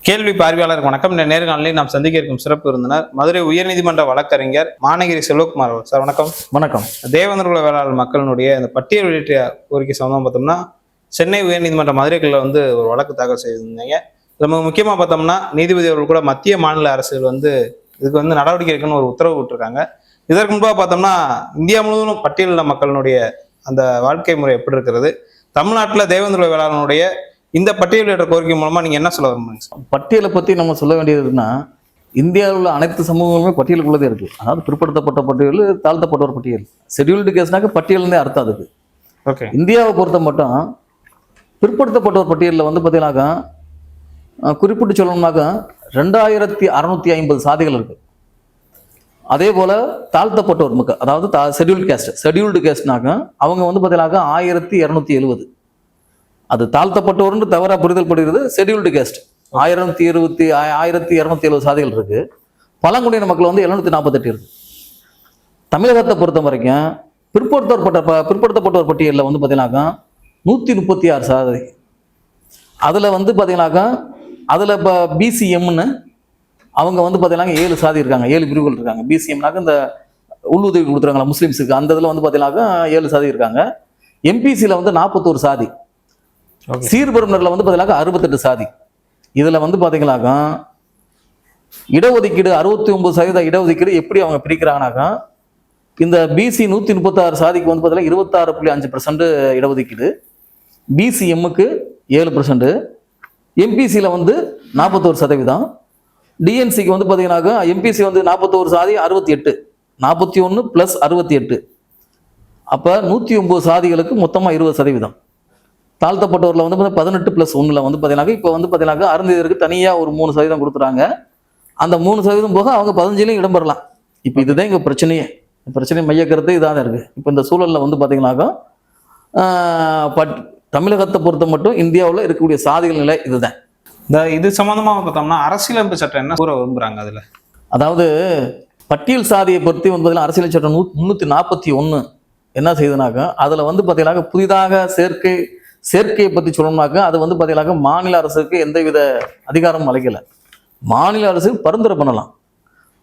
கேள்வி பார்வையாளருக்கு வணக்கம். இந்த நேர்காணலில் நாம் சந்திக்க இருக்கும் சிறப்பு விருந்தினர் மதுரை உயர்நீதிமன்ற வழக்கறிஞர் மாநகிரி செல்வகுமார் அவர். சார் வணக்கம். வணக்கம். தேவேந்திர குல வேளாளர் மக்களினுடைய இந்த பட்டியல் வெளியிட்ட கோரிக்கை சம்பந்தம் பார்த்தோம்னா சென்னை உயர்நீதிமன்ற மதுரை கிளையில் ஒரு வழக்கு தாக்கல் செய்திருந்தீங்க. நமக்கு முக்கியமாக பார்த்தோம்னா நீதிபதி அவர்கள் கூட மத்திய மாநில அரசுகள் இதுக்கு நடவடிக்கை எடுக்கணும்னு ஒரு உத்தரவு விட்டுருக்காங்க. இதற்கு முன்பாக பார்த்தோம்னா இந்தியா முழுவதும் பட்டியலின மக்களினுடைய அந்த வாழ்க்கை முறை எப்படி இருக்கிறது, தமிழ்நாட்டில் தேவேந்திர குல வேளாளனுடைய இந்த பட்டியலிட்ட கோரிக்கை மூலமா நீங்க என்ன சொல்ல விரும்புறீங்க? பட்டியலை பத்தி நம்ம சொல்ல வேண்டியதுன்னா, இந்தியாவில் உள்ள அனைத்து சமூகங்களுமே பட்டியலுக்குள்ளதே இருக்கு. அதாவது பிற்படுத்தப்பட்ட பட்டியல், தாழ்த்தப்பட்டோர் பட்டியல், ஷெட்யூல்டு கேஸ்னாக்க பட்டியல்னே அர்த்தம் அதுக்கு. ஓகே. இந்தியாவை பொறுத்த மட்டும் பிற்படுத்தப்பட்டோர் பட்டியலில் பார்த்தீங்கன்னாக்கா குறிப்பிட்டு சொல்லணும்னாக்கா 2650 சாதிகள் இருக்கு. அதே போல தாழ்த்தப்பட்டோர் மக்கள், அதாவது ஷெட்யூல்டு கேஸ்ட்னாக்கா அவங்க பார்த்தீங்கன்னாக்கா 1270. அது தாழ்த்தப்பட்டோர்னு தவறா புரிதல் படுகிறது. ஷெட்யூல்டு கேஸ்ட் 1270 சாதிகள் இருக்கு. பழங்குடியின மக்கள் 748 இருக்கு. தமிழகத்தை பொறுத்த வரைக்கும் பிற்படுத்தப்பட்டோர் பட்டியலில் பார்த்தீங்கன்னாக்கா 136 சாதி. அதில் பார்த்தீங்கன்னாக்கா அதில் இப்போ பிசிஎம்னு அவங்க பார்த்தீங்கன்னாக்கா 7 சாதி இருக்காங்க, 7 பிரிவுகள் இருக்காங்க. பிசிஎம்னாக்க இந்த உள்ளுதவி கொடுத்துருக்காங்களா முஸ்லீம்ஸுக்கு, அந்த இதில் பார்த்தீங்கன்னாக்கா 7 சாதி இருக்காங்க. எம்பிசியில் 41 சாதி. சீர்பெருமரில் பார்த்தீங்கன்னாக்கா 68 சாதி. இதில் பார்த்தீங்கன்னாக்கா இடஒதுக்கீடு 69% இடஒதுக்கீடு எப்படி அவங்க பிரிக்கிறாங்கனாக்கா, இந்த பிசி 136 சாதிக்கு பார்த்தீங்கன்னா 26.5% இடஒதுக்கீடு, பிசிஎம்முக்கு 7%, எம்பிசியில் 41%, டிஎன்சிக்கு பார்த்தீங்கன்னாக்கா எம்பிசி 41 சாதி 68, 41 + 68, அப்போ 109 சாதிகளுக்கு மொத்தமாக 20%. தாழ்த்தப்பட்டவரில் 18 + 1 பார்த்தீங்கன்னாக்கா இப்போ பார்த்தீங்கன்னாக்கா அருந்ததியருக்கு தனியாக ஒரு 3% கொடுத்துறாங்க. அந்த 3% போக அவங்க 15லையும் இடம் பெறலாம். இப்போ இதுதான் இங்கே பிரச்சனையே. பிரச்சனை மைய கருத்து இதாக இருக்குது. இப்போ இந்த சூழலில் பார்த்தீங்கன்னாக்கா தமிழகத்தை பொறுத்த மட்டும் இந்தியாவில் இருக்கக்கூடிய சாதிகள் நிலை இதுதான். இது சம்பந்தமாக பார்த்தோம்னா அரசியலமைப்பு சட்டம் என்ன கூற விரும்புகிறாங்க அதில்? அதாவது பட்டியல் சாதியை பொறுத்து அரசியல் சட்டம் 341 என்ன செய்யுதுனாக்கா, அதில் பார்த்தீங்கன்னாக்கா புதிதாக சேர்க்கையை பற்றி சொல்லணும்னாக்கா அது பார்த்தீங்கன்னாக்கா மாநில அரசுக்கு எந்தவித அதிகாரமும் அளிக்கலை. மாநில அரசு பரிந்துரை பண்ணலாம்.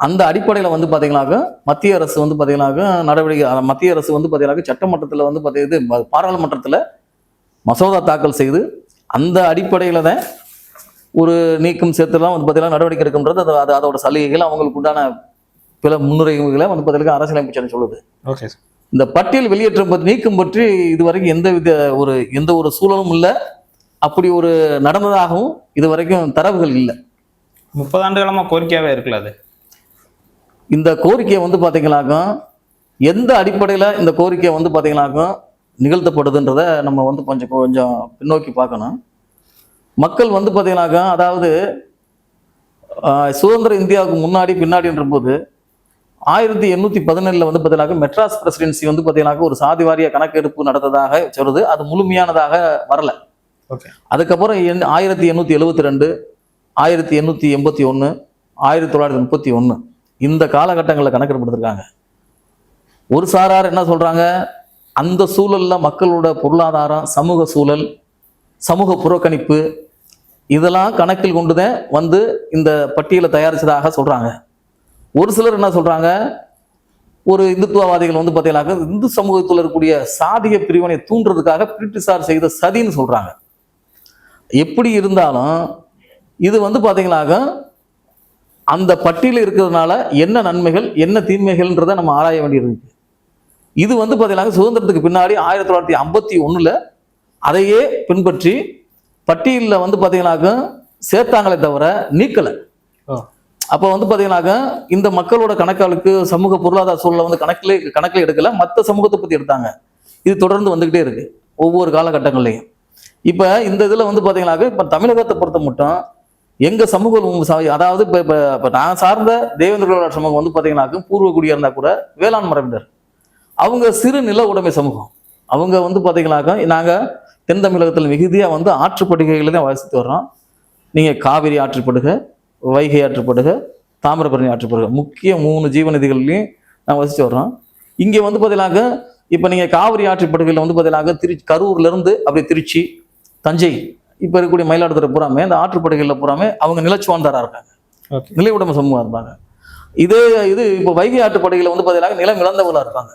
அந்த அடிப்படையில் பார்த்தீங்கன்னாக்கா மத்திய அரசு பார்த்தீங்கன்னாக்கா நடவடிக்கை, மத்திய அரசு பார்த்தீங்கன்னாக்கா சட்டமன்றத்தில் பாராளுமன்றத்தில் மசோதா தாக்கல் செய்து அந்த அடிப்படையில் தான் ஒரு நீக்கம் சேர்த்துலாம் பார்த்தீங்கன்னா நடவடிக்கை எடுக்கின்றது. அது அதோட சலுகைகள் அவங்களுக்கு உண்டான பிற முன்னுரிமைகளை பார்த்தீங்கன்னா அரசியலமைப்பு சட்டம் சொல்லுது. Okay sir. இந்த பட்டியல் வெளியேற்றம் பற்றி நீக்கம் பற்றி இதுவரைக்கும் எந்த ஒரு சூழலும் இல்லை. அப்படி ஒரு நடந்ததாகவும் இதுவரைக்கும் தரவுகள் இல்லை. 30 ஆண்டு காலமாக கோரிக்கையாகவே இருக்குல்ல அது. இந்த கோரிக்கையை பார்த்தீங்கன்னாக்கா எந்த அடிப்படையில் இந்த கோரிக்கை பார்த்தீங்கன்னாக்கா நிகழ்த்தப்படுதுன்றதை நம்ம கொஞ்சம் பின்னோக்கி பார்க்கணும். மக்கள் பார்த்தீங்கன்னாக்கா அதாவது சுதந்திர இந்தியாவுக்கு முன்னாடி பின்னாடின்ற போது 1817 பார்த்தீங்கன்னாக்கா மெட்ராஸ் பிரசிடென்சி பார்த்தீங்கன்னாக்கா ஒரு சாதி வாரிய கணக்கெடுப்பு நடந்ததாக சொல்றது. அது முழுமையானதாக வரல. ஓகே. அதுக்கப்புறம் 1872, 1881, 1931 இந்த காலகட்டங்களில் கணக்கெடுப்பு எடுத்திருக்காங்க. ஒரு சாரார் என்ன சொல்றாங்க, அந்த சூழல்ல மக்களோட பொருளாதாரம், சமூக சூழல், சமூக புறக்கணிப்பு இதெல்லாம் கணக்கில் கொண்டுதான் இந்த பட்டியலை தயாரிச்சதாக சொல்றாங்க. ஒரு சிலர் என்ன சொல்றாங்க, ஒரு இந்துத்துவவாதிகள் பார்த்தீங்கன்னாக்கா இந்து சமூகத்தில் இருக்கக்கூடிய சாதிய பிரிவினை தூண்டுறதுக்காக பிரிட்டிஷார் செய்த சதின்னு சொல்றாங்க. எப்படி இருந்தாலும் இது பார்த்தீங்கன்னாக்கா அந்த பட்டியலில் இருக்கிறதுனால என்ன நன்மைகள் என்ன தீமைகள்ன்றதை நம்ம ஆராய வேண்டியிருக்கு. இது பார்த்தீங்கன்னா சுதந்திரத்துக்கு பின்னாடி 1951 அதையே பின்பற்றி பட்டியலில் பார்த்தீங்கன்னாக்கா சேர்த்தாங்களே தவிர நீக்கலை. அப்போ பார்த்தீங்கன்னாக்கா இந்த மக்களோட கணக்காளுக்கு சமூக பொருளாதார சூழலை கணக்கில் எடுக்கல, மற்ற சமூகத்தை பற்றி எடுத்தாங்க. இது தொடர்ந்து வந்துகிட்டே இருக்கு ஒவ்வொரு காலகட்டங்கள்லையும். இப்போ இந்த இதில் பார்த்தீங்கன்னாக்கா இப்போ தமிழகத்தை பொறுத்த மட்டும் எங்கள் சமூகம், அதாவது இப்போ நான் சார்ந்த தேவேந்திர குல சமூகம் பார்த்தீங்கன்னாக்கா பூர்வ குடியாக இருந்தால் கூட வேளாண் மரபினர், அவங்க சிறு நில உடைமை சமூகம். அவங்க பார்த்தீங்கன்னாக்கா நாங்கள் தென் தமிழகத்தில் மிகுதியாக ஆற்றுப்படுகைகளை தான் வசித்து வர்றோம். நீங்கள் காவிரி ஆற்றுப்படுகை, வைகை ஆற்றுப்படுகை, தாமிரபரணி ஆற்றுப்படுகை, முக்கிய 3 ஜீவநதிகள்லையும் நாங்கள் வசித்து வர்றோம். இங்கே பார்த்தீங்கன்னாக்கா இப்போ நீங்கள் காவிரி ஆற்றுப்படுகையில் பார்த்தீங்கன்னாக்கா கரூர்லேருந்து அப்படியே திருச்சி, தஞ்சை இப்போ இருக்கக்கூடிய மயிலாடுதுறை பூராமே இந்த ஆற்றுப்படுகையில் பூராமே அவங்க நிலச்சுவாந்தாரா இருக்காங்க, ஓகே. நிலை உடைமை சமூகமாக இருப்பாங்க. இது இப்போ வைகை ஆற்றுப்படுகையில் வந்து பார்த்தீங்கன்னா நிலம் இழந்தவர்களாக இருப்பாங்க.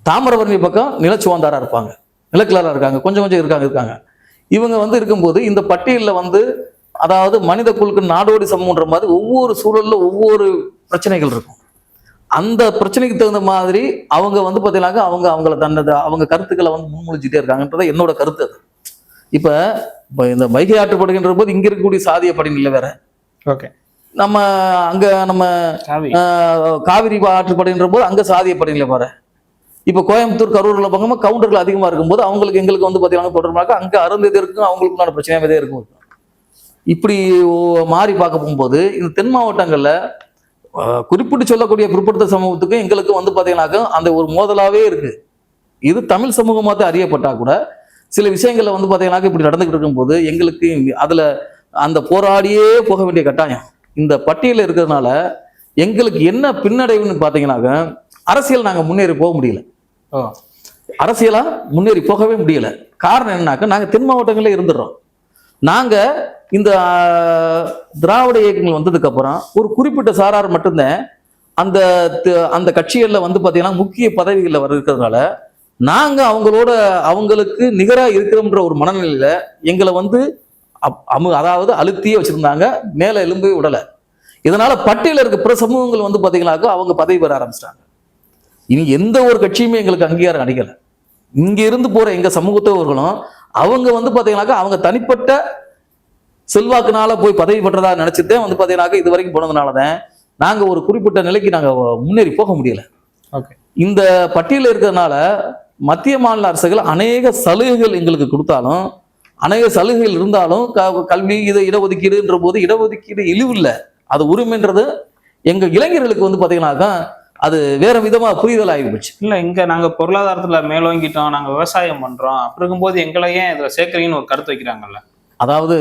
தாமிரபரணி பக்கம் நிலச்சுவாந்தாரா இருப்பாங்க, நிலக்கிழாரா இருக்காங்க, கொஞ்சம் கொஞ்சம் இருக்காங்க. இவங்க வந்து இருக்கும்போது இந்த பட்டியலில் வந்து அதாவது மனித குழுக்கு நாடோடி சமூகன்ற மாதிரி ஒவ்வொரு சூழல்ல ஒவ்வொரு பிரச்சனைகள் இருக்கும். அந்த பிரச்சனைக்கு தகுந்த மாதிரி அவங்க வந்து பார்த்தீங்கன்னாக்கா அவங்க கருத்துக்களை வந்து முன்மொழிஞ்சிட்டே இருக்காங்கன்றத என்னோட கருத்து அது. இப்போ இந்த வைகை ஆற்றுப்படுகின்ற போது இங்க இருக்கக்கூடிய சாதிய படிநிலை வேற, ஓகே. நம்ம காவிரி ஆற்றுப்படுகின்ற போது அங்க சாதிய படிநிலை வேற. இப்போ கோயம்புத்தூர் கரூர்ல பக்கமா கவுண்டர்கள் அதிகமா இருக்கும்போது எங்களுக்கு வந்து பார்த்தீங்கன்னா தொடர்பாக அங்க அருந்தது இருக்கும், அவங்களுக்குள்ள பிரச்சனையாவே இருக்கும். இப்படி மாறி பார்க்க போகும்போது இந்த தென் மாவட்டங்கள்ல குறிப்பிட்டு சொல்லக்கூடிய பிற்படுத்த சமூகத்துக்கு எங்களுக்கு வந்து பார்த்தீங்கன்னாக்கா அந்த ஒரு மோதலாவே இருக்கு. இது தமிழ் சமூகமாக தான் அறியப்பட்டா கூட சில விஷயங்கள்ல வந்து பார்த்தீங்கன்னாக்கா இப்படி நடந்துகிட்டு இருக்கும்போது எங்களுக்கு அதுல அந்த போராடியே போக வேண்டிய கட்டாயம் இந்த பட்டியலில் இருக்கிறதுனால எங்களுக்கு என்ன பின்னடைவுன்னு பார்த்தீங்கன்னாக்கா அரசியல் நாங்கள் முன்னேறி போக முடியல. அரசியலா முன்னேறி போகவே முடியல. காரணம் என்னன்னாக்கா நாங்கள் தென் மாவட்டங்களே இருந்துடுறோம். நாங்கள் இந்த திராவிட இயக்கங்கள் வந்ததுக்கு அப்புறம் ஒரு குறிப்பிட்ட சாரார் மட்டும்தான் அந்த கட்சிகளில் வந்து பார்த்தீங்கன்னா முக்கிய பதவிகளில் இருக்கிறதுனால நாங்கள் அவங்களுக்கு நிகராக இருக்கிறோம்ன்ற ஒரு மனநிலையில எங்களை வந்து அதாவது அழுத்தியே வச்சிருந்தாங்க, மேலே எலும்பே விடலை. இதனால பட்டியலில் இருக்க பிற சமூகங்கள் வந்து பார்த்தீங்கன்னாக்கா அவங்க பதவி பெற ஆரம்பிச்சிட்டாங்க. இனி எந்த ஒரு கட்சியுமே எங்களுக்கு அங்கீகாரம் அளிக்கலை. இங்க இருந்து போற எங்க சமூகத்தவர்களும் அவங்க வந்து பார்த்தீங்கன்னாக்கா அவங்க தனிப்பட்ட செல்வாக்குனால போய் பதவி பெற்றதா நினைச்சுட்டே வந்து பார்த்தீங்கன்னாக்கா இது வரைக்கும் போனதுனாலதான் நாங்க ஒரு குறிப்பிட்ட நிலைக்கு நாங்க முன்னேறி போக முடியல. இந்த பட்டியலில் இருக்கிறதுனால மத்திய மாநில அரசுகள் அநேக சலுகைகள் எங்களுக்கு கொடுத்தாலும் அநேக சலுகைகள் இருந்தாலும் கல்வி இடஒதுக்கீடுன்ற போது இடஒதுக்கீடு இழிவு இல்லை, அது உரிமைன்றது எங்க இளைஞர்களுக்கு வந்து பார்த்தீங்கன்னாக்கா அது வேற விதமா புரிதல் ஆகிடுச்சு. இல்ல இங்க நாங்க பொருளாதாரத்துல மேலோங்கிட்டோம், நாங்க விவசாயம் பண்றோம், அப்படி இருக்கும்போது எங்களை ஏன் இதுல சேர்க்கறீங்கன்னு ஒரு கருத்து வைக்கிறாங்கல்ல. அதாவது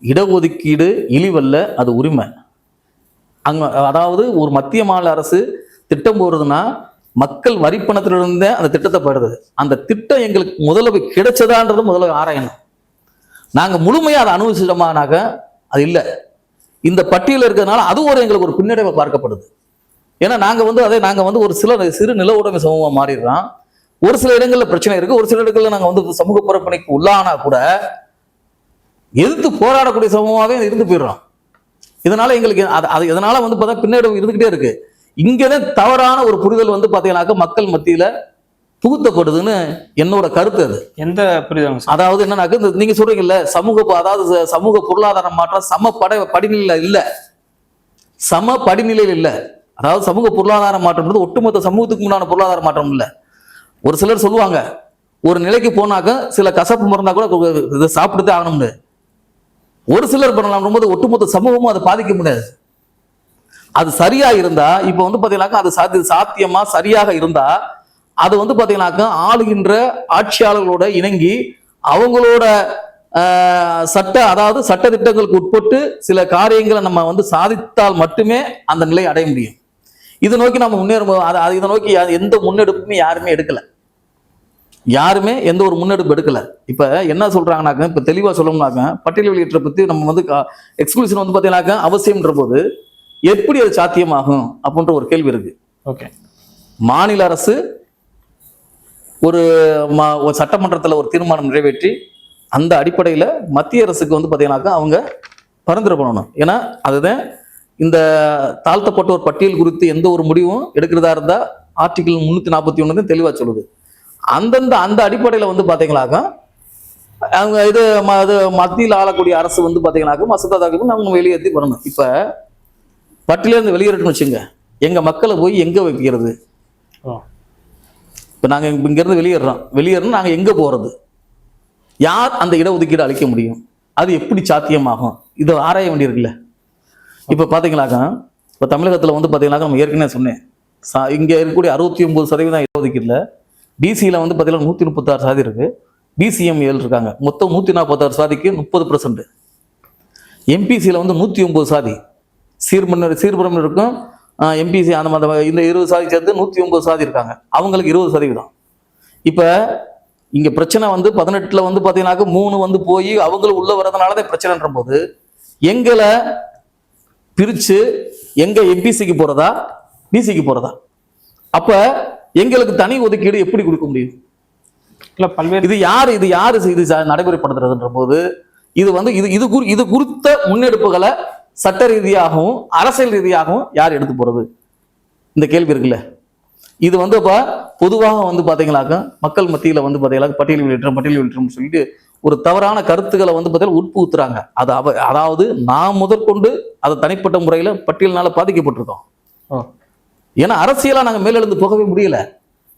இடஒதுக்கீடு இழிவல்ல, அது உரிமை. அதாவது ஒரு மத்திய மாநில அரசு திட்டம் போடுறதுன்னா மக்கள் வரிப்பணத்திலிருந்தே அந்த திட்டத்தை பெறுது. அந்த திட்டம் எங்களுக்கு முதல்ல போய் கிடைச்சதான்றது முதல்ல ஆராயணும். நாங்க முழுமையா அதை அனுபவிச்சிட்டோமானாக்க அது இல்லை. இந்த பட்டியலில் இருக்கிறதுனால அது எங்களுக்கு ஒரு பின்னடைவை பார்க்கப்படுது. ஏன்னா நாங்க வந்து ஒரு சிறு நில உடைமை சமூகமா மாறிடுறோம். ஒரு சில இடங்கள்ல பிரச்சனை இருக்கு, ஒரு சில இடங்கள்ல நாங்க வந்து சமூக புறப்பணிக்கு உள்ளானா கூட எதிர்த்து போராடக்கூடிய சமூகமாவே இருந்து போயிடுறோம். இதனால எங்களுக்கு இதனால வந்து பார்த்தா பின்னடைவு இருந்துகிட்டே இருக்கு. இங்கதான் தவறான ஒரு புரிதல் வந்து பாத்தீங்கன்னாக்க மக்கள் மத்தியில புகுத்தப்படுதுன்னு என்னோட கருத்து. அது எந்த புரிதல்? அதாவது என்னன்னாக்க நீங்க சொல்றீங்கல்ல சமூக பொருளாதார மாற்றம் படிநிலையில இல்ல, சம படிநிலையில் இல்ல. அதாவது சமூக பொருளாதார மாற்றம்ன்றது ஒட்டுமொத்த சமூகத்துக்கு முன்னான பொருளாதார மாற்றம் இல்ல. ஒரு சிலர் சொல்லுவாங்க ஒரு நிலைக்கு போனாக்க சில கசப்பு மருந்தா கூட இதை சாப்பிட்டுதான் ஆகணும்னு. ஒரு சிலர் பண்ணலாம் போது ஒட்டுமொத்த சமூகமும் அதை பாதிக்க முடியாது. அது சரியா இருந்தா இப்ப வந்து பாத்தீங்கன்னாக்கா அது சாத்தியமா சரியாக இருந்தா அது வந்து பாத்தீங்கன்னாக்கா ஆளுகின்ற ஆட்சியாளர்களோட இணங்கி அவங்களோட சட்ட திட்டங்களுக்கு உட்பட்டு சில காரியங்களை நம்ம வந்து சாதித்தால் மட்டுமே அந்த நிலையை அடைய முடியும். இதை நோக்கி நம்ம முன்னேறும் இதை நோக்கி எந்த முன்னெடுப்புமே யாருமே எந்த ஒரு முன்னெடுப்பு எடுக்கல. இப்ப என்ன சொல்றாங்கன்னாக்க இப்ப தெளிவா சொல்லணும்னாக்க பட்டியல் வெளியேற்ற பத்தி நம்ம வந்து எக்ஸ்க்ளூஷன் வந்து பாத்தீங்கன்னாக்க அவசியம்ன்ற போது எப்படி அது சாத்தியமாகும் அப்படின்ற ஒரு கேள்வி இருக்கு. ஓகே, மாநில அரசு ஒரு சட்டமன்றத்தில் ஒரு தீர்மானம் நிறைவேற்றி அந்த அடிப்படையில் மத்திய அரசுக்கு வந்து பார்த்தீங்கன்னாக்கா அவங்க பரிந்துரை பண்ணணும். ஏன்னா அதுதான் இந்த தாழ்த்தப்பட்டோர் பட்டியல் குறித்து எந்த ஒரு முடிவும் எடுக்கிறதா இருந்தால் ஆர்டிகிள் 341 தெளிவாக சொல்லுது. அந்த அடிப்படையில் வந்து பார்த்தீங்கன்னாக்கா அவங்க இது மத்தியில் ஆளக்கூடிய அரசு வந்து பார்த்தீங்கன்னாக்கா மசோதா தாக்கல் அவங்க வெளியேற்றி பண்ணணும். இப்போ பட்டியலேருந்து வெளியேறட்டும்னு வச்சுங்க, எங்கள் மக்களை போய் எங்கே வைக்கிறது? இப்போ நாங்கள் இங்கேருந்து வெளியேறணும் நாங்கள் எங்கே போகிறது? யார் அந்த இடஒதுக்கீடு அளிக்க முடியும்? அது எப்படி சாத்தியமாகும்? இதை ஆராய வேண்டியிருக்குல்ல. இப்போ பார்த்தீங்கன்னாக்கா இப்போ தமிழகத்தில் வந்து பார்த்தீங்கன்னாக்கா நம்ம ஏற்கனவே சொன்னேன், இங்கே இருக்கக்கூடிய 69% இடஒதுக்கீட்டில் பிசியில் வந்து பார்த்தீங்கன்னா 136 சாதி இருக்குது, பிசிஎம் 7 இருக்காங்க, மொத்தம் 146 சாதிக்கு 30%. எம்பிசியில் வந்து 109 சாதி, சீர்புறம் இருக்கும் எம்பிசி அந்த இந்த 20 சாதி சேர்த்து 109 சாதி இருக்காங்க, அவங்களுக்கு 20%. இப்போ இங்க பிரச்சனை வந்து 18ல வந்து பாத்தீங்கன்னாக்க 3 வந்து போய் அவங்களும் உள்ள வர்றதுனாலதான் பிரச்சனைன்ற போது எங்களை பிரிச்சு எங்க எம்பிசிக்கு போறதா பிசிக்கு போறதா? அப்ப எங்களுக்கு தனி ஒதுக்கீடு எப்படி கொடுக்க முடியும்? இல்ல பல்வேறு இது யாரு இது நடைமுறைப்படுத்துறதுன்ற போது இது வந்து இது குறித்த முன்னெடுப்புகளை சட்ட ரீதியாகவும் அரசியல் ரீதியாகவும் யார் எடுத்து போறது? இந்த கேள்வி இருக்குல்ல. இது வந்து இப்ப பொதுவாக வந்து பாத்தீங்கன்னாக்க மக்கள் மத்தியில வந்து பாத்தீங்கன்னா பட்டியல் வெளியிட்டோம் சொல்லிட்டு ஒரு தவறான கருத்துக்களை வந்து பார்த்தீங்கன்னா உட்புகுத்துறாங்க. அதாவது நான் முதற்கொண்டு அதை தனிப்பட்ட முறையில பட்டியலினால பாதிக்கப்பட்டிருக்கோம். ஏன்னா அரசியலா நாங்க மேலெழுந்து போகவே முடியல.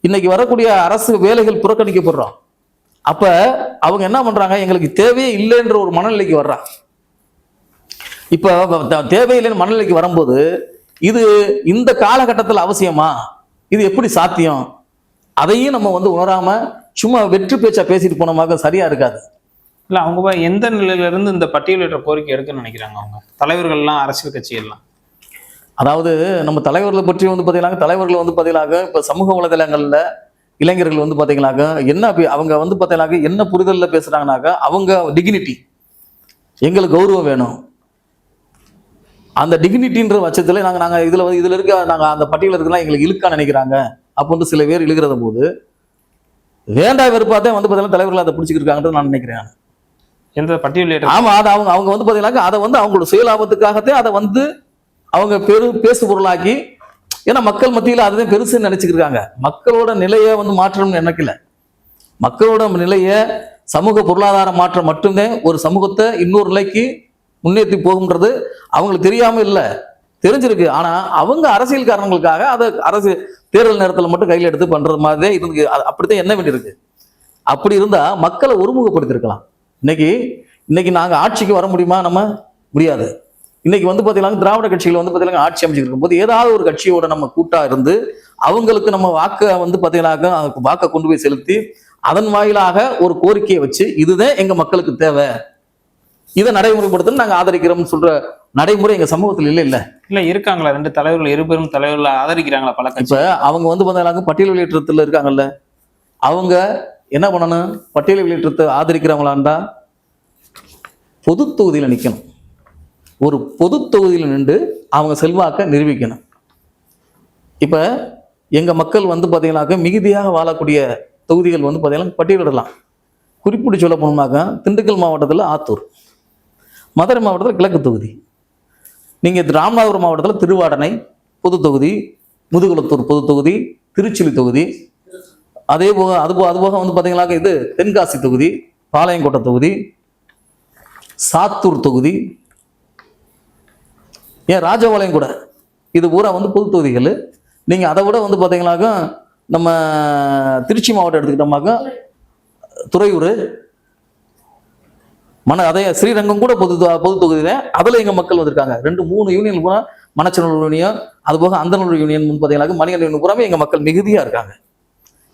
இன்னைக்கு வரக்கூடிய அரசு வேலைகள் புறக்கணிக்கப்படுறோம். அப்ப அவங்க என்ன பண்றாங்க, எங்களுக்கு தேவையே இல்லைன்ற ஒரு மனநிலைக்கு வர்றாங்க. இப்ப தேவையில்லைன்னு மனநிலைக்கு வரும்போது இது இந்த காலகட்டத்தில் அவசியமா, இது எப்படி சாத்தியம், அதையும் நம்ம வந்து உணராம சும்மா வெற்றி பேச்சா பேசிட்டு போனமாக சரியா இருக்காது. இல்ல அவங்க எந்த நிலையில இருந்து இந்த பட்டியலிட்ட கோரிக்கை எடுக்கணும்னு நினைக்கிறாங்க அவங்க தலைவர்கள்லாம், அரசியல் கட்சிகள்லாம்? அதாவது நம்ம தலைவர்களை பற்றி வந்து பார்த்தீங்கன்னா தலைவர்கள் வந்து பார்த்தீங்கன்னாக்க இப்போ சமூக வலைதளங்கள்ல இளைஞர்கள் வந்து பார்த்தீங்கன்னாக்க என்ன அவங்க வந்து பார்த்தீங்கன்னாக்க என்ன புரிதலில் பேசுறாங்கனாக்கா அவங்க டிக்னிட்டி, எங்களுக்கு கௌரவம் வேணும். அந்த டிக்னிட்டின்ற பட்சத்தில் நாங்கள் இதில் இருக்க நாங்கள் அந்த பட்டியலில் இருக்கலாம் எங்களுக்கு இழுக்கான்னு நினைக்கிறாங்க. அப்போ வந்து சில பேர் இழுக்கிறத போது வேண்டாம் வெறுப்பாதான் வந்து பார்த்தீங்கன்னா தலைவர்கள் அதை பிடிச்சிக்கிருக்காங்கன்றது நான் நினைக்கிறேன். எந்த பட்டியலிட்ட? ஆமா, அது அவங்க வந்து பார்த்தீங்கன்னாக்க அதை வந்து அவங்களோட சுயலாபத்துக்காகத்தான் அதை வந்து அவங்க பேசு பொருளாக்கி, ஏன்னா மக்கள் மத்தியில் அதுதான் பெருசுன்னு நினைச்சுக்கிருக்காங்க. மக்களோட நிலையை வந்து மாற்றணும்னு நினைக்கல. மக்களோட நிலையை சமூக பொருளாதார மாற்றம் மட்டும்தான் ஒரு சமூகத்தை இன்னொரு நிலைக்கு முன்னேற்றி போகும்ன்றது அவங்களுக்கு தெரியாம இல்லை, தெரிஞ்சிருக்கு. ஆனா அவங்க அரசியல் காரணங்களுக்காக அதை அரசு தேர்தல் நேரத்தில் மட்டும் கையில் எடுத்து பண்றது மாதிரி இருந்து அப்படித்தான் என்ன வேண்டியிருக்கு. அப்படி இருந்தா மக்களை ஒருமுகப்படுத்திருக்கலாம். இன்னைக்கு நாங்க ஆட்சிக்கு வர முடியுமா? நம்ம முடியாது. இன்னைக்கு வந்து பாத்தீங்கன்னா திராவிட கட்சிகள் வந்து பாத்தீங்கன்னா ஆட்சி அமைச்சிருக்கும் போது ஏதாவது ஒரு கட்சியோட நம்ம கூட்டா இருந்து அவங்களுக்கு நம்ம வாக்க வந்து பாத்தீங்கன்னாக்க வாக்க கொண்டு போய் செலுத்தி அதன் வாயிலாக ஒரு கோரிக்கையை வச்சு இதுதான் எங்க மக்களுக்கு தேவை, இதை நடைமுறைப்படுத்த நாங்க ஆதரிக்கிறோம்னு சொல்ற நடைமுறை எங்க சமூகத்தில் இல்ல இருக்காங்களா? ரெண்டு தலைவர்கள், இருபெரும் தலைவர்கள் ஆதரிக்கிறாங்களா பல கட்சி? இப்ப அவங்க வந்து பாத்தீங்கன்னா பட்டியல் வெளியேற்றத்துல இருக்காங்கல்ல, அவங்க என்ன பண்ணணும்? பட்டியல் வெளியேற்றத்தை ஆதரிக்கிறவங்களாண்டா பொது தொகுதியில நிக்கணும். ஒரு பொது தொகுதியில் நின்று அவங்க செல்வாக்க நிரூபிக்கணும். இப்ப எங்க மக்கள் வந்து பாத்தீங்கன்னாக்க மிகுதியாக வாழக்கூடிய தொகுதிகள் வந்து பாத்தீங்கன்னா பட்டியலிடலாம். குறிப்பிட்டு சொல்ல போனோம்னாக்கா திண்டுக்கல் மாவட்டத்தில் ஆத்தூர், மதுரை மாவட்டத்தில் கிழக்கு தொகுதி, நீங்க ராமநாதபுரம் மாவட்டத்தில் திருவாடனை பொது தொகுதி, முதுகுளத்தூர் பொது தொகுதி, திருச்சுழி தொகுதி, அதே போக அதுபோக வந்து பாத்தீங்கன்னாக்க இது தென்காசி தொகுதி, பாளையங்கோட்டை தொகுதி, சாத்தூர் தொகுதி, ஏன் ராஜபாளையம் கூட, இது பூரா வந்து பொது தொகுதிகள். நீங்க அதை விட வந்து பாத்தீங்கன்னாக்கா நம்ம திருச்சி மாவட்டம் எடுத்துக்கிட்டோம்னாக்கா துறையூர், அதே ஸ்ரீரங்கம் கூட பொது தொகுதி தான். அதுல எங்க மக்கள் வந்திருக்காங்க. 2-3 யூனியன் பூரா, மணச்சநல்லூர் யூனியன், அது போக அந்தநல்லூர் யூனியன் பாத்தீங்கன்னாக்க மணிகண்ட யூனியன் பூராமே எங்க மக்கள் மிகுதியா இருக்காங்க.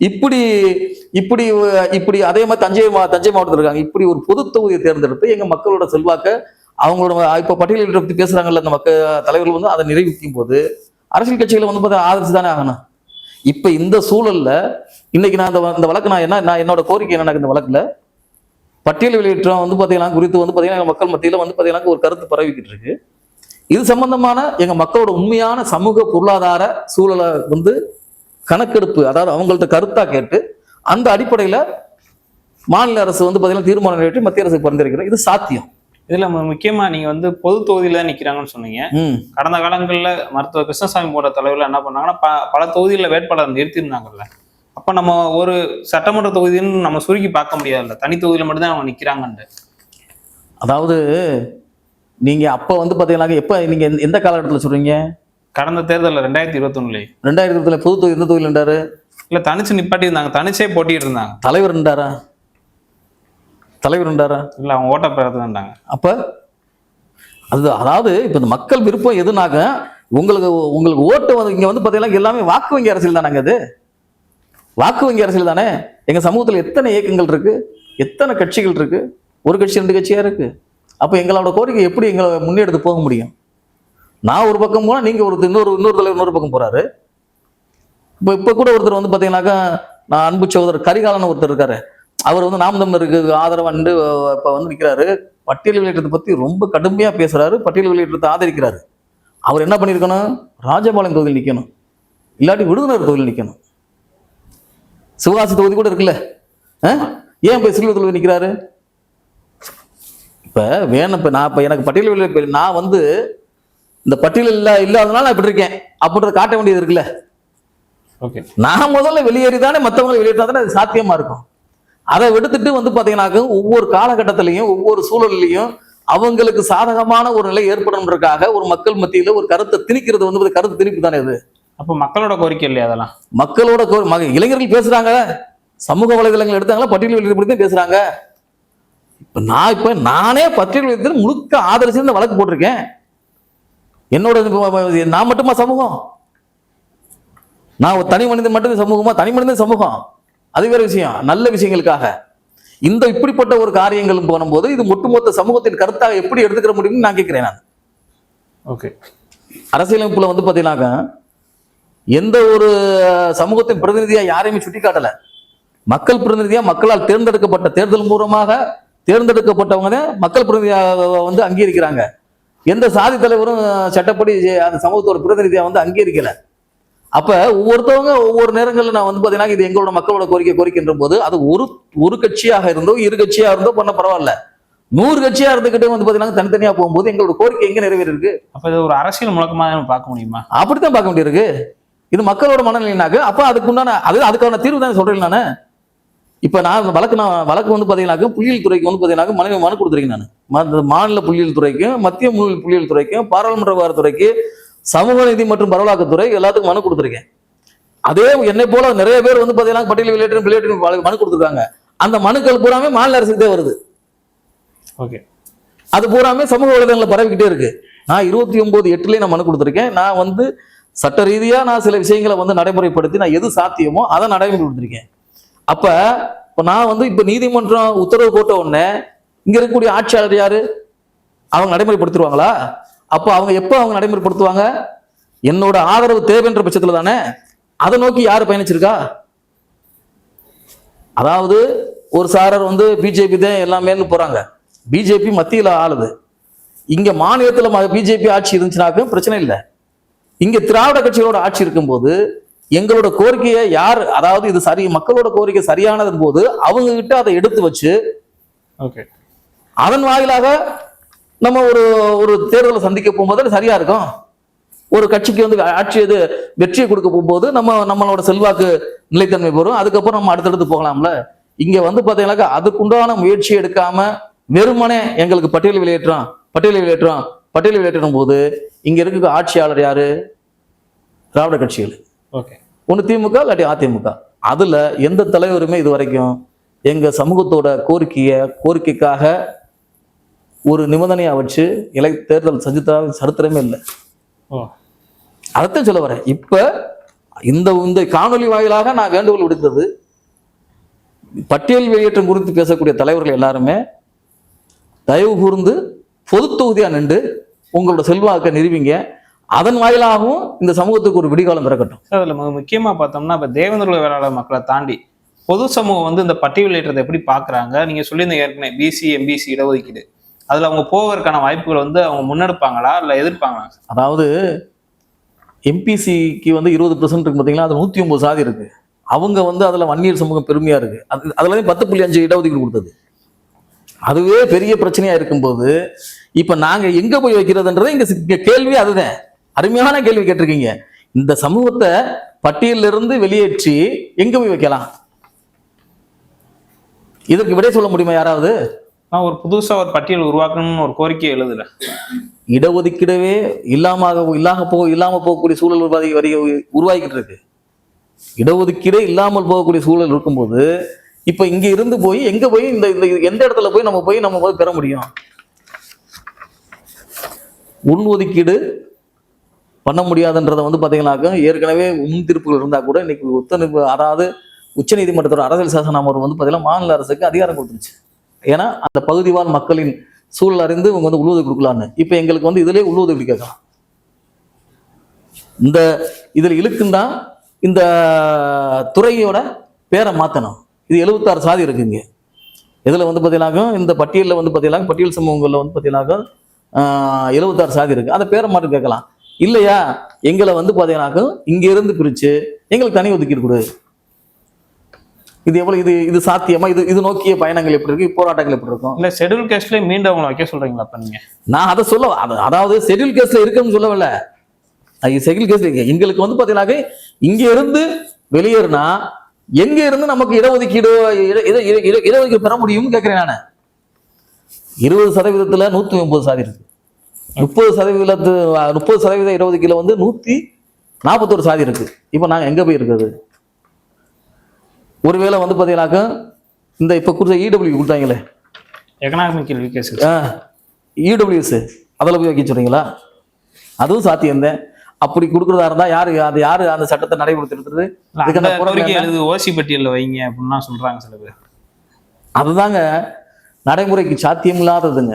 இப்படி இப்படி இப்படி அதே மாதிரி தஞ்சை மாவட்டத்தில் இருக்காங்க. இப்படி ஒரு பொது தொகுதியை தேர்ந்தெடுத்து எங்க மக்களோட செல்வாக்க அவங்களோட இப்ப பட்டியலிட்ட பத்தி பேசுறாங்கல்ல அந்த மக்கள் தலைவர்கள் வந்து அதை நிறைவேற்றும் போது அரசியல் கட்சிகளை வந்து பார்த்தா ஆதரிச்சு தானே ஆகணும். இப்ப இந்த சூழல்ல இன்னைக்கு நான் இந்த வழக்கு நான் என்னோட கோரிக்கை என்ன, இந்த வழக்குல பட்டியல் வெளியேற்றம் வந்து பாத்தீங்கன்னா குறித்து வந்து பாத்தீங்கன்னா மக்கள் மத்தியில வந்து பாத்தீங்கன்னா ஒரு கருத்து பரவிக்கிட்டு இருக்கு. இது சம்பந்தமான எங்க மக்களோட உண்மையான சமூக பொருளாதார சூழலை வந்து கணக்கெடுப்பு, அதாவது அவங்கள்ட்ட கருத்தா கேட்டு அந்த அடிப்படையில மாநில அரசு வந்து பாத்தீங்கன்னா தீர்மானம் நிறைவேற்றி மத்திய அரசுக்கு பரிந்துரைக்கிறோம். இது சாத்தியம். இதுல முக்கியமா நீங்க வந்து பொது தொகுதியில நிக்கிறாங்கன்னு சொன்னீங்க. கடந்த காலங்கள்ல மருத்துவர் கிருஷ்ணசாமி போன்ற தலைவர்கள் என்ன பண்ணாங்கன்னா பல தொகுதிகளில் வேட்பாளர் நிறுத்திருந்தாங்கல்ல. அப்ப நம்ம ஒரு சட்டமன்ற தொகுதின்னு நம்ம சுருக்கி பார்க்க முடியாதுல்ல, தனி தொகுதியில மட்டும்தான் அவங்க நிக்கிறாங்கன்னு. அதாவது நீங்க அப்ப வந்து பாத்தீங்கன்னா எப்ப நீங்க எந்த காலகட்டத்தில் சொல்றீங்க? கடந்த தேர்தலில் 2021 2020 பொது தொகுதி எந்த தொகுதியில் நின்றாரு? இல்ல தனிச்சு நிப்பாட்டி இருந்தாங்க, தனிச்சே போட்டிட்டு இருந்தாங்க. தலைவர் நின்றாரா? இல்ல அவங்க ஓட்ட பெறதுன்றாங்க. அப்ப அதாவது இப்ப இந்த மக்கள் விருப்பம் எதுனாக்க உங்களுக்கு ஓட்டு வந்து இங்க வந்து பாத்தீங்கன்னா எல்லாமே வாக்கு வங்கி அரசியல் தானங்க. அது வாக்கு வங்கி அரசியல் தானே. எங்க சமூகத்துல எத்தனை இயக்கங்கள் இருக்கு, எத்தனை கட்சிகள் இருக்கு, ஒரு கட்சி 2 கட்சியா இருக்கு. அப்ப எங்களோட கோரிக்கை எப்படி எங்களை முன்னெடுத்து போக முடியும்? நான் ஒரு பக்கம் போனா நீங்க இன்னொரு தலைவர் இன்னொரு பக்கம் போறாரு. இப்ப கூட ஒருத்தர் வந்து பாத்தீங்கன்னாக்கா நான் அன்பு சகோதரர் கரிகாலன் ஒருத்தர் இருக்காரு, அவர் வந்து நாம் தமிழருக்கு ஆதரவா நின்று இப்ப வந்து நிற்கிறாரு. பட்டியல் வெளியேற்றத்தை பத்தி ரொம்ப கடுமையா பேசுறாரு, பட்டியல் வெளியேற்றத்தை ஆதரிக்கிறாரு. அவர் என்ன பண்ணியிருக்கணும், ராஜபாளையம் தொகுதியில் நிற்கணும், இல்லாட்டி விருதுநகர் தொகுதியில் நிற்கணும். சிவகாசி தொகுதி கூட இருக்குல்ல, ஏன் போய் சிறுவர் தொகுதி நிற்கிறாரு? இப்ப வேணும், இப்ப நான் இப்ப எனக்கு பட்டியல் வெளியே நான் வந்து இந்த பட்டியல் இல்லாதனால நான் இப்படி இருக்கேன் அப்படின்றத காட்ட வேண்டியது இருக்குல்ல. ஓகே, நான் முதல்ல வெளியேறி தானே மற்றவங்களை வெளியேற்றா தானே அது சாத்தியமா இருக்கும். அதை விடுத்துட்டு வந்து பாத்தீங்கன்னாக்க ஒவ்வொரு காலகட்டத்திலையும் ஒவ்வொரு சூழல்லையும் அவங்களுக்கு சாதகமான ஒரு நிலை ஏற்படும்ன்றதுக்காக ஒரு மக்கள் மத்தியில ஒரு கருத்தை திணிக்கிறது வந்து கருத்து திணிப்பு தானே இது. அப்போ மக்களோட கோரிக்கை இல்லையா அதெல்லாம்? மக்களோட இளைஞர்கள் பேசுறாங்க, சமூக வலைதளங்கள் எடுத்தாங்களா பட்டியல் வெளியிட்டு தான் பேசுறாங்க. இப்ப நானே பட்டியல் வெளியிட்டு முழுக்க ஆதரிச்சு இந்த வழக்கு போட்டிருக்கேன். என்னோட நான் மட்டுமா சமூகம்? நான் ஒரு தனி மனிதன் மட்டும் சமூகமா? தனி மனிதன் சமூகம் அது வேற விஷயம். நல்ல விஷயங்களுக்காக இந்த இப்படிப்பட்ட ஒரு காரியங்கள் போனும்போது இது ஒட்டுமொத்த சமூகத்தின் கருத்தாக எப்படி எடுத்துக்கிற முடியும்னு நான் கேட்கிறேன். நான் ஓகே, அரசியலமைப்புல வந்து பாத்தீங்கன்னாக்க எந்த ஒரு சமூகத்தின் பிரதிநிதியா யாரையுமே சுட்டி காட்டல. மக்கள் பிரதிநிதியா மக்களால் தேர்ந்தெடுக்கப்பட்ட தேர்தல் மூலமாக தேர்ந்தெடுக்கப்பட்டவங்க தான் மக்கள் பிரதிநிதியாக வந்து அங்கீகரிக்கிறாங்க. எந்த சாதி தலைவரும் சட்டப்படி அந்த சமூகத்தோட பிரதிநிதியா வந்து அங்கீகரிக்கல. அப்ப ஒவ்வொருத்தவங்க ஒவ்வொரு நேரங்களில் நான் வந்து பாத்தீங்கன்னா இது எங்களோட மக்களோட கோரிக்கின்ற போது அது ஒரு கட்சியாக இருந்தோ இரு கட்சியா இருந்தோ பண்ண பரவாயில்ல, 100 கட்சியா இருந்துகிட்டே வந்து பாத்தீங்கன்னா தனித்தனியா போகும்போது எங்களோட கோரிக்கை எங்க நிறைவேறிருக்கு? அப்ப இது ஒரு அரசியல் முழக்கமா பார்க்க முடியுமா? அப்படித்தான் பார்க்க வேண்டியிருக்கு. இது மக்களோட மனநிலைனாக்க அப்ப அதுக்குண்டான அதுக்கான தீர்வு தான் சொல்றேன் நானு. இப்ப நான் வழக்கு வந்து பாத்தீங்கன்னாக்க புள்ளியியல் துறைக்கு வந்து பாத்தீங்கன்னா மனு கொடுத்துருக்கேன். நான் மாநில புள்ளியியல் துறைக்கும் மத்திய புள்ளியியல் துறைக்கும் பாராளுமன்ற விவகாரத்துறைக்கு சமூக நீதி மற்றும் பரவலாக்கத்துறை எல்லாத்துக்கும் மனு கொடுத்துருக்கேன். அதே என்னை போல நிறைய பேர் வந்து பாத்தீங்கன்னா பட்டியல் வெளியேற்றம் மனு கொடுத்துருக்காங்க. அந்த மனுக்கள் பூராமே மாநில அரசுக்கு தான் வருது. ஓகே, அது பூராமே சமூக வலைதளங்களை பரவிக்கிட்டே இருக்கு. நான் 29/8 நான் மனு கொடுத்துருக்கேன். நான் வந்து சட்ட ரீதியா நான் சில விஷயங்களை வந்து நடைமுறைப்படுத்தி நான் எது சாத்தியமோ அதை நடைமுறைப்படுத்திருக்கேன். இப்ப நான் வந்து இப்ப நீதிமன்றம் உத்தரவு போட்ட உடனே இங்க இருக்கக்கூடிய ஆட்சியாளர் யாரு? அவங்க நடைமுறைப்படுத்திடுவாங்களா? அப்ப அவங்க நடைமுறைப்படுத்துவாங்க? என்னோட ஆதரவு தேவைன்ற பட்சத்துல தானே. அதை நோக்கி யாரு பயணிச்சிருக்கா? அதாவது ஒரு சாரர் வந்து பிஜேபி தான் எல்லாமே போறாங்க. பிஜேபி மத்தியில ஆளுது. இங்க மாநிலத்துல பிஜேபி ஆட்சி இருந்துச்சுனாக்கும் பிரச்சனை இல்லை. இங்க திராவிட கட்சிகளோட ஆட்சி இருக்கும்போது எங்களோட கோரிக்கையை யார், அதாவது இது சரி மக்களோட கோரிக்கை சரியானது போது அவங்க கிட்ட அதை எடுத்து வச்சு அதன் வாயிலாக நம்ம ஒரு தேர்தலை சந்திக்க போகும்போது சரியா இருக்கும். ஒரு கட்சிக்கு வந்து ஆட்சி வெற்றியை கொடுக்க போகும்போது நம்மளோட செல்வாக்கு நிலைத்தன்மை பெறும். அதுக்கப்புறம் நம்ம அடுத்தடுத்து போகலாம்ல. இங்க வந்து பாத்தீங்கன்னாக்கா அதுக்குண்டான முயற்சி எடுக்காம வெறுமனே எங்களுக்கு பட்டியல் வெளியேற்றம் போது இங்க இருக்க ஆட்சியாளர் யாரு? திராவிட கட்சிகள். ஒண்ணு திமுக இல்லாட்டி அதிமுக. அதுல எந்த தலைவருமே இது வரைக்கும் எங்க சமூகத்தோட கோரிக்கைக்காக ஒரு நிபந்தனையா வச்சு தேர்தல் சரித்திரமே இல்லை. அதைத்தான் சொல்ல வரேன். இப்ப இந்த காணொலி வாயிலாக நான் வேண்டுகோள் விடுத்தது, பட்டியல் வெளியேற்றம் குறித்து பேசக்கூடிய தலைவர்கள் எல்லாருமே தயவு கூர்ந்து பொது தொகுதியா நின்று உங்களோட செல்வாக்க நிறுவிங்க. அதன் வாயிலாகவும் இந்த சமூகத்துக்கு ஒரு விடிகாலம் பிறக்கட்டும். அதுல முக்கியமா பார்த்தோம்னா இப்ப தேவேந்திர வேளாளர் மக்களை தாண்டி பொது சமூகம் வந்து இந்த பட்டியல் வெளியேற்றத்தை எப்படி பாக்குறாங்க? நீங்க சொல்லியிருந்த ஏற்கனவே பிசி எம்பிசி இடஒதுக்கீடு அதுல அவங்க போவதற்கான வாய்ப்புகள் வந்து அவங்க முன்னெடுப்பாங்களா இல்ல எதிர்ப்பாங்களா? அதாவது எம்பிசிக்கு வந்து 20% இருக்கு பாத்தீங்களா, அது 109 சாதி இருக்கு. அவங்க வந்து அதுல வன்னியர் சமூகம் பெருமையா இருக்கு. அதுல 10.5 இடஒதுக்கீடு கொடுத்தது. அதுவே பெரிய பிரச்சனையா இருக்கும்போது இப்ப நாங்க எங்க போய் வைக்கிறதுன்றது இங்க கேள்வி. அதுதான் அருமையான கேள்வி கேட்டிருக்கீங்க. இந்த சமூகத்தை பட்டியலில் இருந்து வெளியேற்றி எங்க போய் வைக்கலாம்? இதற்கு விடை சொல்ல முடியுமா யாராவது? நான் ஒரு புதுசா ஒரு பட்டியல் உருவாக்கணும்னு ஒரு கோரிக்கை எழுதுல. இடஒதுக்கீடவே இல்லாம போகக்கூடிய சூழல் உருவாக்கிட்டு இருக்கு. இடஒதுக்கீடே இல்லாமல் போகக்கூடிய சூழல் இருக்கும்போது இப்ப இங்க இருந்து போய் எங்க போய் இந்த எந்த இடத்துல போய் நம்ம போய் பெற முடியும்? உள்ஒதுக்கீடு பண்ண முடியாதுன்றதை வந்து பாத்தீங்கன்னாக்க ஏற்கனவே முன் தீர்ப்புகள் இருந்தா கூட இன்னைக்கு அதாவது உச்ச நீதிமன்றத்தோட அரசியல் சாசன அமர்வு வந்து பாத்தீங்கன்னா மாநில அரசுக்கு அதிகாரம் கொடுத்துருச்சு. ஏன்னா அந்த பகுதிவாழ் மக்களின் சூழல் அறிந்து இவங்க வந்து உள்ஒதுக்கீடு கொடுக்கலான்னு. இப்ப எங்களுக்கு வந்து இதுலயே உள்ஒதுக்கீடு கேட்கலாம். இதுல இழுக்குன்னா இந்த துறையோட பேரை மாத்தணும். இது 76 சாதி இருக்குங்க. இதில் வந்து பார்த்தீங்கன்னாக்கா இந்த பட்டியலில் வந்து பார்த்தீங்கன்னா பட்டியல் சமூகங்களில் வந்து பார்த்தீங்கன்னாக்கா 76 சாதி இருக்குது. அதை பேரை மாற்றி கேட்கலாம். இல்லையா எங்களை வந்து பார்த்தீங்கன்னாக்கா இங்கேருந்து பிரித்து எங்களுக்கு தனி ஒதுக்கீடு கொடு. இது எவ்வளோ இது சாத்தியமா? இது நோக்கிய பயணங்கள் எப்படி இருக்கு, போராட்டங்கள் எப்படி இருக்கும்? இல்லை ஷெட்யூல் கேஸ்ட்லேயே மீண்டும் அவங்களை வைக்க சொல்கிறீங்களா அப்போ நீங்கள்? நான் அதை சொல்ல அதாவது ஷெட்யூல் கேஸ்ல இருக்குன்னு சொல்லவில்ல. ஷெட்யூல் கேஸ்ல எங்களுக்கு வந்து பார்த்தீங்கன்னாக்க இங்க இருந்து வெளியேறினா எங்க இருந்து நமக்கு இடஒதுக்கீடு இடஒதுக்கீடு பெற முடியும்னு கேட்கிறேன் நான். 20% 109 சாதி இருக்கு. 30% இடஒதுக்கீடுல வந்து 141 சாதி இருக்கு. இப்போ நாங்க எங்க போய் இருக்குது? ஒருவேளை வந்து பார்த்தீங்கன்னாக்கா இந்த இப்போ கொடுத்த இடபிள்யூ கொடுத்தாங்களே எக்கனாமிக்கல் வீக்கர்ஸ் இடபிள்யூஎஸ் அதில் போய் வைக்க சொல்றீங்களா? அதுவும் சாத்தியம் தான். அப்படி கொடுக்குறதா இருந்தா யாரு அந்த சட்டத்தை நடைமுறைப்படுத்துறது? ஓசி பட்டியலில் வைங்க அப்படின்னா சொல்றாங்க சில பேர். அதுதாங்க நடைமுறைக்கு சாத்தியம் இல்லாததுங்க.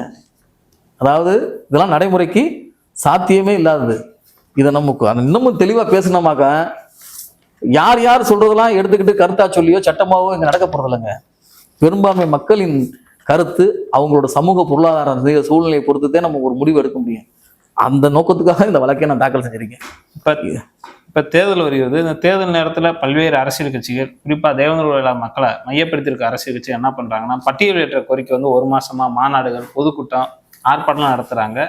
அதாவது இதெல்லாம் நடைமுறைக்கு சாத்தியமே இல்லாதது. இதை நமக்கு இன்னமும் தெளிவாக பேசணுமாக்க யார் சொல்றதெல்லாம் எடுத்துக்கிட்டு கருத்தா சொல்லியோ சட்டமாவோ இங்க நடக்க போறதில்லைங்க. பெரும்பான்மை மக்களின் கருத்து அவங்களோட சமூக பொருளாதார சூழ்நிலையை பொறுத்துதான் நம்ம ஒரு முடிவு எடுக்க முடியும். அந்த நோக்கத்துக்காக இந்த வழக்கை நான் தாக்கல் செஞ்சிருக்கேன். இப்போ தேர்தல் வருகிறது. இந்த தேர்தல் நேரத்தில் பல்வேறு அரசியல் கட்சிகள், குறிப்பாக தேவேந்திர மக்களை மையப்படுத்தியிருக்க அரசியல் கட்சிகள் என்ன பண்ணுறாங்கன்னா, பட்டியலிட்ட கோரிக்கை வந்து 1 மாசமா மாநாடுகள், பொதுக்கூட்டம், ஆர்ப்பாட்டம் நடத்துகிறாங்க.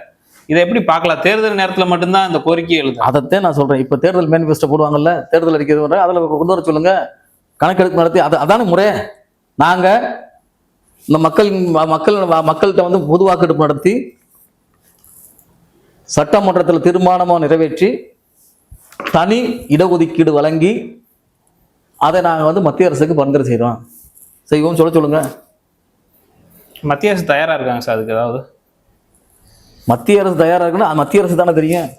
இதை எப்படி பார்க்கலாம்? தேர்தல் நேரத்தில் மட்டும்தான் இந்த கோரிக்கை எழுது. அதைத்தான் நான் சொல்கிறேன். இப்போ தேர்தல் மேனிஃபெஸ்டோ போடுவாங்கல்ல, தேர்தல் அறிக்கை வர அதில் கொண்டு வர சொல்லுங்க, கணக்கெடுப்பு நடத்தி அதான முறை. நாங்கள் இந்த மக்கள்கிட்ட வந்து பொது வாக்கெடுப்பு நடத்தி சட்டமன்றத்தில் தீர்மானமாக நிறைவேற்றி தனி இடஒதுக்கீடு வழங்கி அதை நாங்கள் வந்து மத்திய அரசுக்கு பரிந்துரை செய்வோம் சொல்லுங்க. மத்திய அரசு தயாராக இருக்காங்க சார் அதுக்கு? ஏதாவது மத்திய அரசு தயாராக இருக்குன்னா மத்திய அரசு தானே தெரியும்.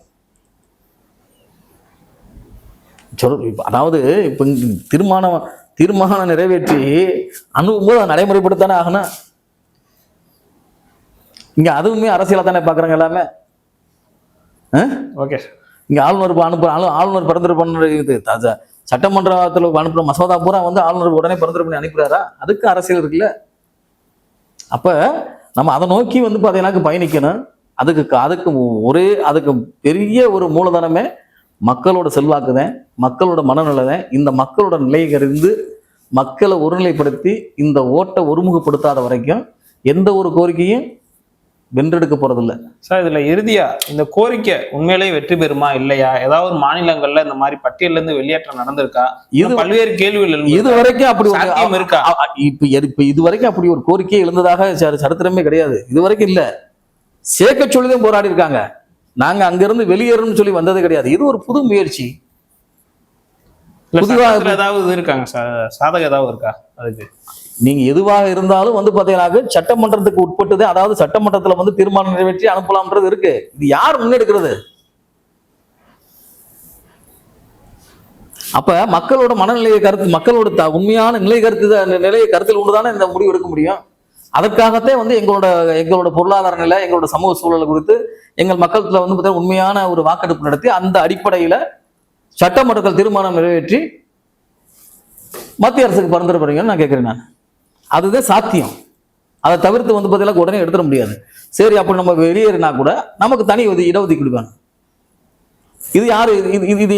அதாவது இப்போ தீர்மானம் நிறைவேற்றி அனுப்பும்போது அதை நடைமுறைப்படுத்தானே ஆகணும். இங்கே அதுவுமே அரசியலாக தானே பார்க்குறாங்க எல்லாமே. ஓகே, இங்கே ஆளுநர் பரிந்துரை பண்ணுறது சட்டமன்றத்தில் அனுப்புகிற மசோதா பூரா வந்து ஆளுநர் உடனே பரிந்துரை பண்ணி அனுப்புகிறாரா? அதுக்கு அரசியல் இருக்குல்ல. அப்போ நம்ம அதை நோக்கி வந்து பார்த்தீங்கன்னா பயணிக்கணும். அதுக்கு பெரிய ஒரு மூலதனமே மக்களோட செல்வாக்குதான், மக்களோட மனநிலைதான். இந்த மக்களோட நிலையை அறிந்து மக்களை ஒருநிலைப்படுத்தி இந்த ஓட்டை ஒருமுகப்படுத்தாத வரைக்கும் எந்த ஒரு கோரிக்கையும் வென்றெடுக்க போறதில்லை சார். இதுல இறுதியா இந்த கோரிக்கை உண்மையிலேயே வெற்றி பெறுமா இல்லையா? ஏதாவது ஒரு மாநிலங்கள்ல இந்த மாதிரி பட்டியல்ல இருந்து வெளியேற்றம் நடந்திருக்கா? இது பல்வேறு கேள்விகள் இது வரைக்கும் அப்படி இருக்கா? இப்ப இது வரைக்கும் அப்படி ஒரு கோரிக்கை எழுந்ததாக சரித்திரமே கிடையாது. இது வரைக்கும் இல்ல. சேர்க்க சொல்லிதான் போராடி இருக்காங்க. நாங்க அங்கிருந்து வெளியேறணும்னு சொல்லி வந்தது கிடையாது. இது ஒரு புது முயற்சி. ஏதாவது இருக்காங்க சாதகம் ஏதாவது இருக்கா அதுக்கு? நீங்க எதுவாக இருந்தாலும் வந்து பாத்தீங்கன்னா சட்டமன்றத்துக்கு உட்பட்டது. அதாவது சட்டமன்றத்துல வந்து தீர்மானம் நிறைவேற்றி அனுப்பலாம்ன்றது இருக்கு. இது யார் முன்னெடுக்கிறது? அப்ப மக்களோட மனநிலையை கருத்து, மக்களோட உண்மையான நிலையை கருத்தில் கொண்டுதானே இந்த முடிவு எடுக்க முடியும். அதற்காகத்தான் வந்து எங்களோட பொருளாதார நிலை, எங்களோட சமூக சூழல் குறித்து எங்கள் மக்கள்கிட்ட வந்து பார்த்தீங்கன்னா உண்மையான ஒரு வாக்கெடுப்பு நடத்தி அந்த அடிப்படையில சட்டமன்றத்தில் தீர்மானம் நிறைவேற்றி மத்திய அரசுக்கு பரிந்துரை பண்ணுறீங்கன்னு நான் கேட்கிறேன். நான் அதுதான் சாத்தியம். அதை தவிர்த்து வந்து பார்த்தீங்கன்னா உடனே எடுத்துட முடியாது. சரி, அப்படி நம்ம வெளியேறினா கூட நமக்கு தனி இடஒதுக்கீடு வேணும். இது யாரு? இது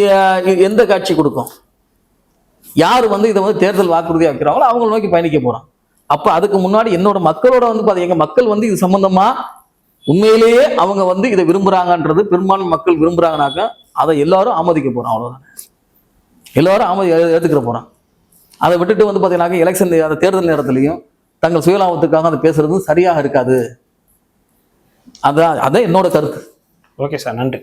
எந்த காட்சி கொடுக்கும்? யாரு வந்து இதை வந்து தேர்தல் வாக்குறுதியாக வைக்கிறாங்களோ அவங்களை நோக்கி பயணிக்க போறோம். அப்ப அதுக்கு முன்னாடி என்னோட மக்களோட வந்து எங்க மக்கள் வந்து இது சம்பந்தமா உண்மையிலேயே அவங்க வந்து இதை விரும்புறாங்கன்றது பெரும்பான்மை மக்கள் விரும்புறாங்கனாக்க அதை எல்லாரும் ஆமோதிக்க போறோம். அவ்வளவுதான். எல்லாரும் ஏத்துக்கிற போறோம். அதை விட்டுட்டு வந்து பாத்தீங்கன்னா எலெக்ஷன் அந்த தேர்தல் நேரத்திலையும் தங்கள் சுயலாபத்துக்காக அதை பேசுறது சரியாக இருக்காது. அதான் என்னோட கருத்து. ஓகே சார், நன்றி.